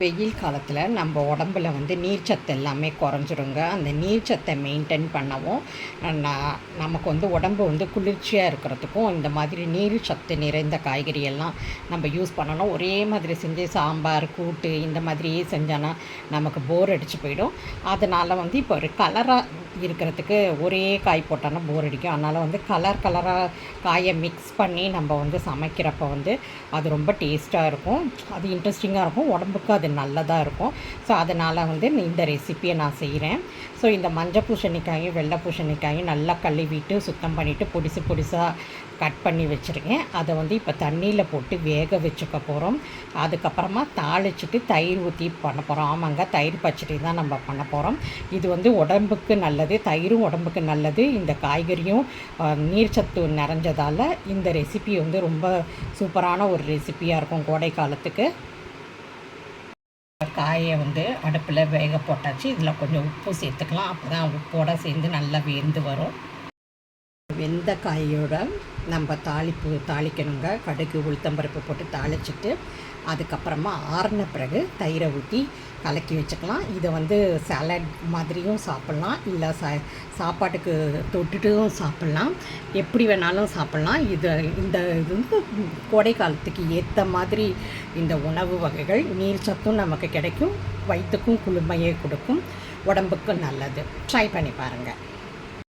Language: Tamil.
வெயில் காலத்தில் நம்ம உடம்புல வந்து நீர்ச்சத்து எல்லாமே குறைஞ்சிருங்க. அந்த நீர்ச்சத்தை மெயின்டைன் பண்ணவும் நமக்கு வந்து உடம்பு வந்து குளிர்ச்சியாக இருக்கிறதுக்கும் இந்த மாதிரி நீர்ச்சத்து நிறைந்த காய்கறி எல்லாம் நம்ம யூஸ் பண்ணணும். ஒரே மாதிரி செஞ்சு சாம்பார், கூட்டு இந்த மாதிரியே செஞ்சோன்னா நமக்கு போர் அடித்து போயிடும். அதனால் வந்து இப்போ ஒரு கலராக இருக்கிறதுக்கு ஒரே காய் போட்டோன்னா போர் அடிக்கும். அதனால் வந்து கலராக காயை மிக்ஸ் பண்ணி நம்ம வந்து சமைக்கிறப்போ வந்து அது ரொம்ப டேஸ்ட்டாக இருக்கும். அது இன்ட்ரெஸ்டிங்காக இருக்கும். உடம்புக்கு அது நல்லதாக இருக்கும். ஸோ அதனால் வந்து இந்த ரெசிப்பியை நான் செய்கிறேன். ஸோ இந்த மஞ்சள் பூசணிக்காயும் வெள்ளை பூசணிக்காயும் நல்லா கழுவிட்டு சுத்தம் பண்ணிவிட்டு பொடிசாக கட் பண்ணி வச்சுருக்கேன். அதை வந்து இப்போ தண்ணியில் போட்டு வேக வச்சுக்க போகிறோம். அதுக்கப்புறமா தாளிச்சிட்டு தயிர் ஊற்றி பண்ண போகிறோம். ஆமாங்க, தயிர் பச்சடி தான் நம்ம பண்ண போகிறோம். இது வந்து உடம்புக்கு நல்லது, தயிரும் உடம்புக்கு நல்லது. இந்த காய்கறியும் நீர்ச்சத்து நிறைஞ்சதால் இந்த ரெசிபி வந்து ரொம்ப சூப்பரான ஒரு ரெசிப்பியாக இருக்கும் கோடை காலத்துக்கு. காயை வந்து அடுப்பில் வேக போட்டாச்சு. இதில் கொஞ்சம் உப்பு சேர்த்துக்கலாம். அப்போ தான் உப்போடு சேர்ந்து நல்லா வெந்து வரும். வெந்த காயோட நம்ம தாளிக்கணுங்க. கடுகு உளுத்தம்பருப்பு போட்டு தாளிச்சிட்டு அதுக்கப்புறமா ஆறின பிறகு தயிரை ஊற்றி கலக்கி வச்சுக்கலாம். இதை வந்து சாலட் மாதிரியும் சாப்பிட்லாம், இல்லை சாப்பாட்டுக்கு தொட்டுட்டும் சாப்பிட்லாம். எப்படி வேணாலும் சாப்பிட்லாம். இந்த இது வந்து கோடை காலத்துக்கு ஏற்ற மாதிரி இந்த உணவு வகைகள். நீர் சத்தும் நமக்கு கிடைக்கும், வயிற்றுக்கும் குளுமையை கொடுக்கும், உடம்புக்கும் நல்லது. ட்ரை பண்ணி பாருங்கள்.